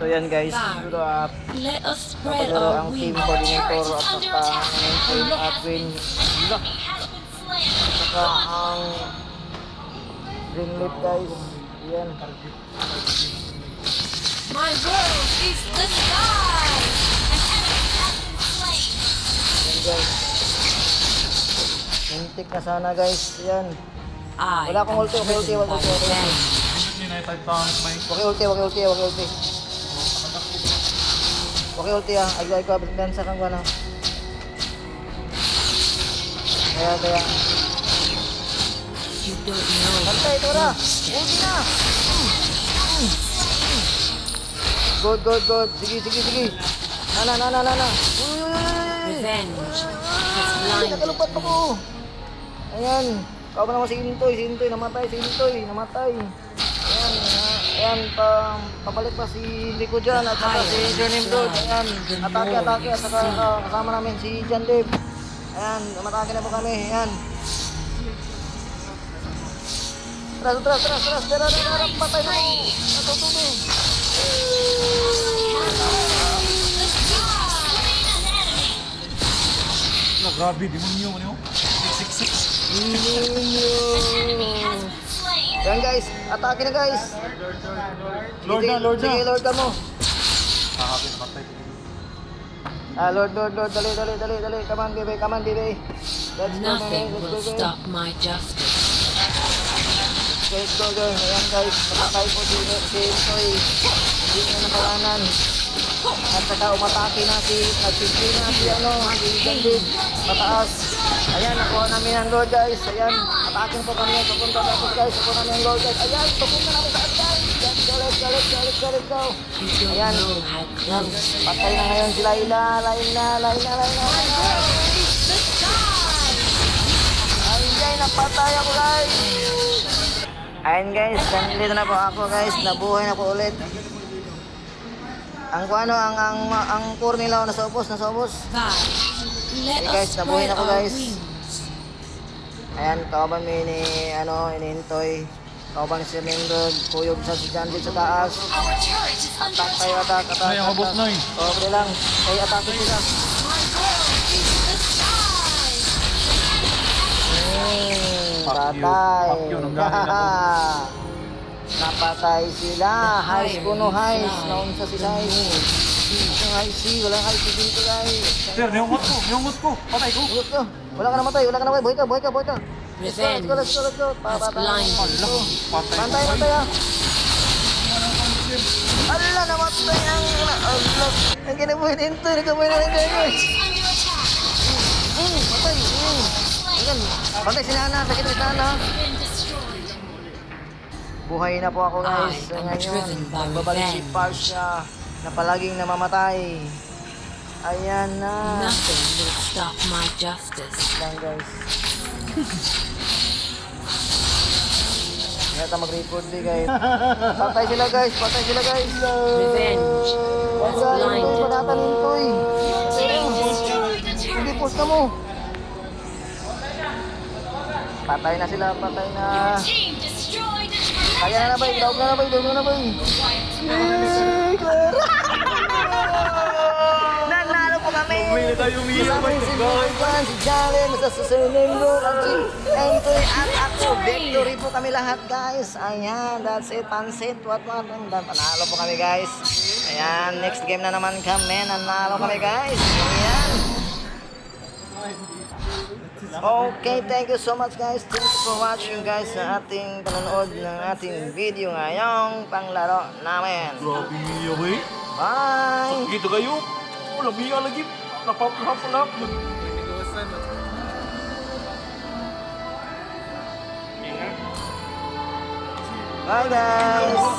So yan guys, siguro napaglaro ang team coordinator at saka ang team admin at saka ang green leaf guys. Yan. My world is the sky. Yan guys. Mintik na sana guys. Yan. Wala akong ulti, okay ulti, wag ulti. Okay ulti, wag ulti, wag ulti. Okay ulti ah, ay ko bensa kang gana. Kaya. You don't know. Bantay ito na. Ulti na. Good. Sige. Nana. Revenge has blinded. Nakalupat ako. Ayan. Kau ba naman si Intoy, namatay. Ayan, pabalik pa si Rico dyan at saka si Jernim Road. Ayan, atake at saka kasama namin si John Dave. Ayan, matake na po kami. Ayan. Tara, patay na ako. Natutulog. Grabe, demonyo mo niyo. 666. Yan guys, atake na guys. Lord na. Sige, Lord ka mo. Hakapin, patay. Lord, dali. Come on, baby. Let's go, Nothing will guys. stop my justice. Let's go, girl. Ayan guys, patay po si Intoy. Hindi na nakalanan. At saka umatake na si Gandhi. Mataas. Ayan, nakuha namin ang Lord guys. Ayan, atakin po kami. Papunta tapos guys, nakuha namin ang Lord guys. Ayan, papunta namin sa guys. Let's go. Ayan, patay na ngayon si Layla. Ayan, napatay ako guys. Ayan guys, nandito na po ako guys. Nabuhay na po ulit. Ang core nila nasa ubos. Let guys, us nabuhay spread na ko our guys. wings. Ayan, kawaban mo inintoy. Kawaban si Nindog, kuyog sa si John Dave sa taas. Attack tayo, attack. Ay, ang abot na eh. Okay lang, kaya attack sila. Patay. Fuck you, nanggahin ako. Napatay sila. Highs kuno highs. Naunsa si highs. Walang highs dito guys. Sir, niyungot ko. Patay ko. Ulit ko. Wala ka namatay. Buhay ka. Revenge Let's go. has blinded. Pantay ah. Ala, namatay ang... Ala. Ang kinabuhin nito. Nagkabuhin na rin guys. Patay. Ayan. Pantay si Nana. Sakit si Nana. Buhay na po ako guys. Ngayon, magbabalik si Parsha na palaging namamatay. Ayan na. Nothing will stop my justice. Lang guys. Kaya mag-record din guys. Patay sila guys. Revenge has blinded. Padatan nito eh. Hindi post na mo. Patay na sila. Kaya na ba? Daog na ba? Clara! Nanalo po kami! Umili tayo, Kasama si Lugan, si Jalen, sa susunod mo, si Entoy at ako. Victory po kami lahat guys. Ayan, that's it. Pansit, what. Panalo po kami guys. Ayan, next game na naman kami. Nanalo kami guys. Ayan. Okay, thank you so much guys. Thank you for watching guys sa ating panonood ng ating video ngayong panglaro namin. Grabe niyo eh. Bye! Sakit kayo. Lamiya lagi. Napapulap. Bye guys!